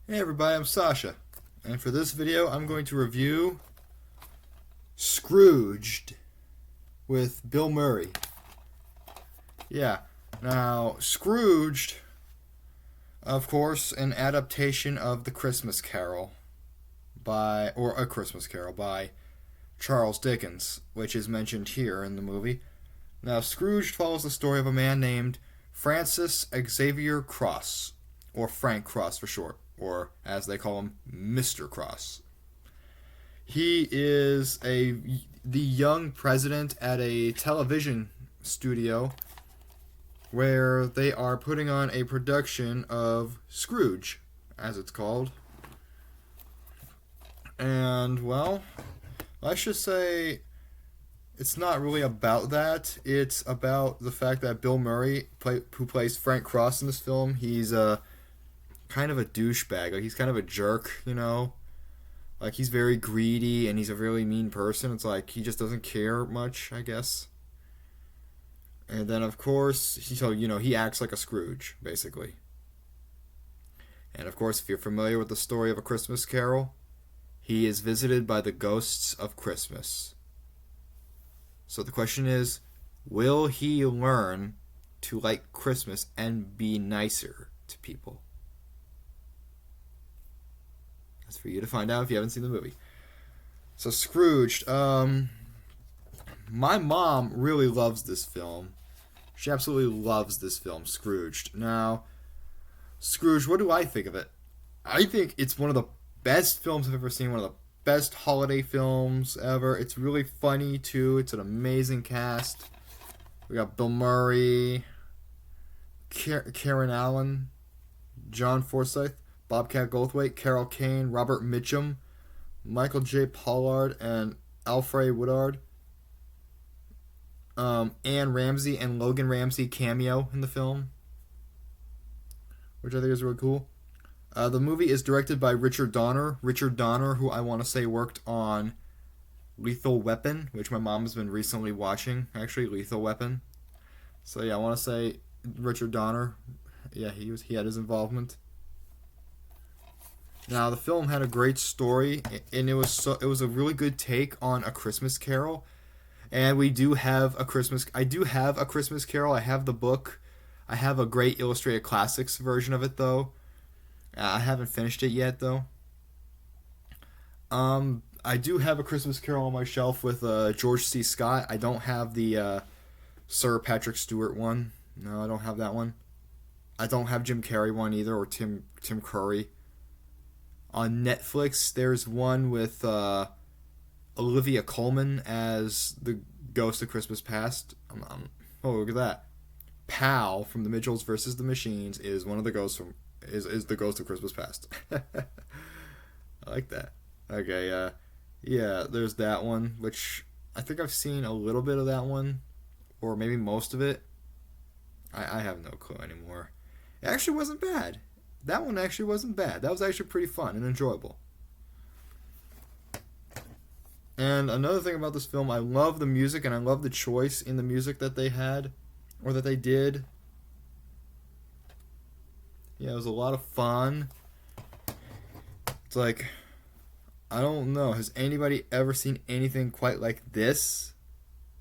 Hey everybody, I'm Sasha, and for this video I'm going to review Scrooged with Bill Murray. Yeah, now Scrooged, of course, an adaptation of The Christmas Carol or A Christmas Carol by Charles Dickens, which is mentioned here in the movie. Now Scrooged follows the story of a man named Francis Xavier Cross, or Frank Cross for short, or as they call him, Mr. Cross. He is the young president at a television studio where they are putting on a production of Scrooge, as it's called. And, well, I should say it's not really about that. It's about the fact that Bill Murray, who plays Frank Cross in this film, he's kind of a douchebag. Like, he's kind of a jerk, you know? Like, he's very greedy and he's a really mean person. It's like he just doesn't care much, I guess. And then, of course, he acts like a Scrooge, basically. And, of course, if you're familiar with the story of A Christmas Carol, he is visited by the ghosts of Christmas. So the question is, will he learn to like Christmas and be nicer to people? That's for you to find out if you haven't seen the movie. So Scrooged, my mom really loves this film. She absolutely loves this film, Scrooged. Now, Scrooge, what do I think of it? I think it's one of the best films I've ever seen, one of the best holiday films ever. It's really funny, too. It's an amazing cast. We got Bill Murray, Karen Allen, John Forsythe, Bobcat Goldthwait, Carol Kane, Robert Mitchum, Michael J. Pollard, and Alfred Woodard. Anne Ramsey and Logan Ramsey cameo in the film, which I think is really cool. The movie is directed by Richard Donner. Richard Donner, who I want to say worked on Lethal Weapon, which my mom has been recently watching, actually, Lethal Weapon. So yeah, I want to say Richard Donner. Yeah, he had his involvement. Now, the film had a great story, and it was a really good take on A Christmas Carol. And I do have A Christmas Carol. I have the book. I have a great Illustrated Classics version of it, though. I haven't finished it yet, though. I do have A Christmas Carol on my shelf with George C. Scott. I don't have the Sir Patrick Stewart one. No, I don't have that one. I don't have Jim Carrey one either, or Tim Curry. On Netflix, there's one with Olivia Colman as the Ghost of Christmas Past. Oh, look at that! Pal from The Mitchells versus the Machines is one of the ghosts from is the Ghost of Christmas Past. I like that. Okay, yeah, there's that one, which I think I've seen a little bit of that one, or maybe most of it. I have no clue anymore. It actually wasn't bad. That one actually wasn't bad. That was actually pretty fun and enjoyable. And another thing about this film, I love the music, and I love the choice in the music that they had, or that they did. Yeah, it was a lot of fun. It's like, I don't know, has anybody ever seen anything quite like this?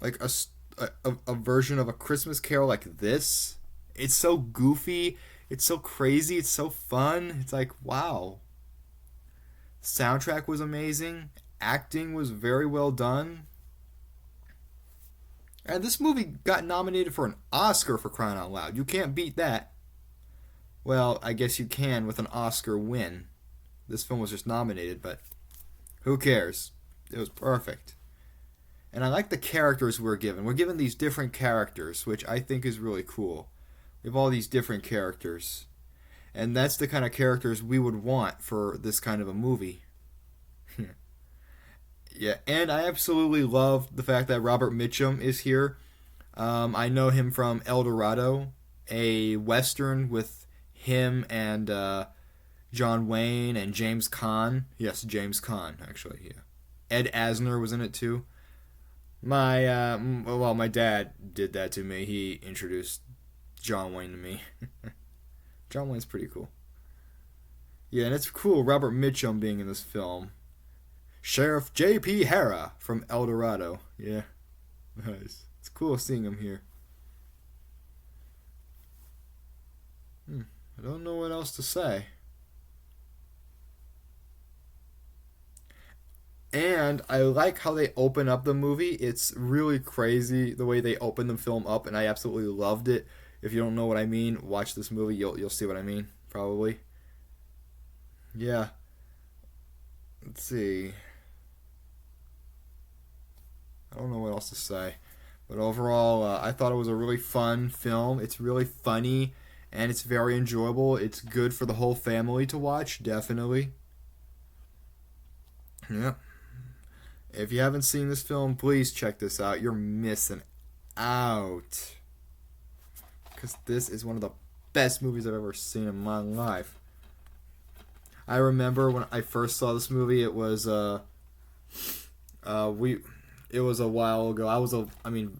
Like a version of A Christmas Carol like this? It's so goofy, it's so crazy, it's so fun. It's like, wow. Soundtrack was amazing. Acting was very well done. And this movie got nominated for an Oscar, for crying out loud. You can't beat that. Well, I guess you can with an Oscar win. This film was just nominated, but who cares? It was perfect. And I like the characters we're given. We're given these different characters, which I think is really cool. We have all these different characters. And that's the kind of characters we would want for this kind of a movie. Yeah, and I absolutely love the fact that Robert Mitchum is here. I know him from El Dorado, a Western with him and John Wayne and James Caan. Yes, James Caan, actually, yeah. Ed Asner was in it, too. My dad did that to me. He introduced John Wayne to me. John Wayne's pretty cool. Yeah, and it's cool Robert Mitchum being in this film. Sheriff J.P. Hara from El Dorado. Yeah, nice. It's cool seeing him here. I don't know what else to say. And I like how they open up the movie. It's really crazy the way they open the film up, and I absolutely loved it. If you don't know what I mean, watch this movie. You'll see what I mean, probably. Yeah. Let's see. I don't know what else to say. But overall, I thought it was a really fun film. It's really funny, and it's very enjoyable. It's good for the whole family to watch, definitely. Yeah. If you haven't seen this film, please check this out. You're missing out. Because this is one of the best movies I've ever seen in my life. I remember when I first saw this movie, it was it was a while ago.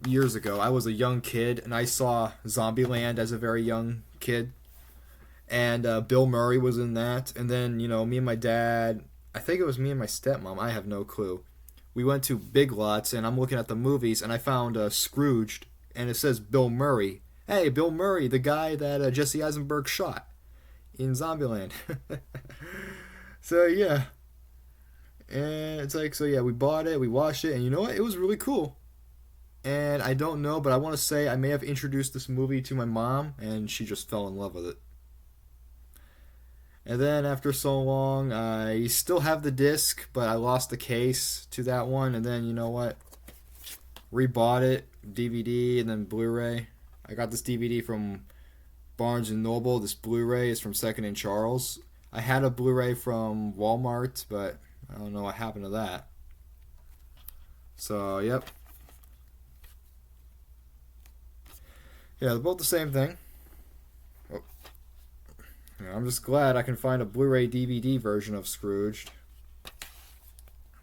Years ago. I was a young kid, and I saw Zombieland as a very young kid. And Bill Murray was in that. And then, me and my dad, I think it was me and my stepmom, I have no clue. We went to Big Lots, and I'm looking at the movies, and I found Scrooged, and it says Bill Murray. Hey, Bill Murray, the guy that Jesse Eisenberg shot in Zombieland. So, yeah. And it's like, so yeah, we bought it, we watched it, and you know what? It was really cool. And I don't know, but I want to say I may have introduced this movie to my mom, and she just fell in love with it. And then after so long, I still have the disc, but I lost the case to that one. And then, you know what? Rebought it, DVD, and then Blu-ray. I got this DVD from Barnes & Noble. This Blu-ray is from Second & Charles. I had a Blu-ray from Walmart, but I don't know what happened to that. So, yep. Yeah, they're both the same thing. I'm just glad I can find a Blu-ray DVD version of Scrooged.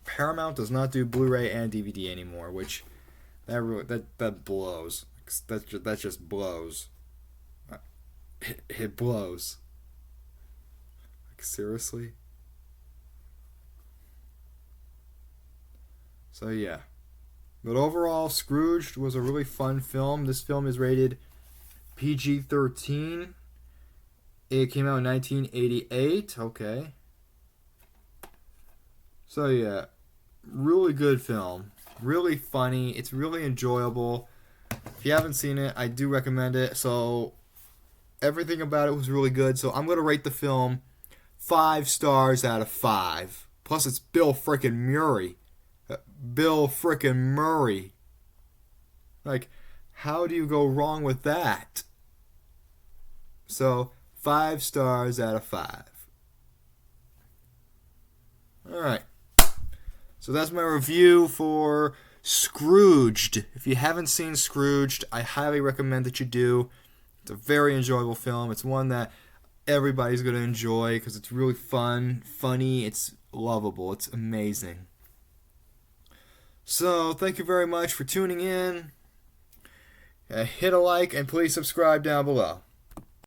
Paramount does not do Blu-ray and DVD anymore, which that blows. That just blows. It blows. Like, seriously? So yeah. But overall, Scrooged was a really fun film. This film is rated PG-13. It came out in 1988. Okay. So yeah, really good film. Really funny. It's really enjoyable. If you haven't seen it, I do recommend it. So everything about it was really good. So I'm going to rate the film 5 stars out of 5. Plus it's Bill frickin' Murray. Bill frickin' Murray. Like, how do you go wrong with that? So 5 stars out of 5. Alright. So that's my review for Scrooged. If you haven't seen Scrooged, I highly recommend that you do. It's a very enjoyable film. It's one that everybody's going to enjoy because it's really fun, funny, it's lovable, it's amazing. So, thank you very much for tuning in. Hit a like and please subscribe down below.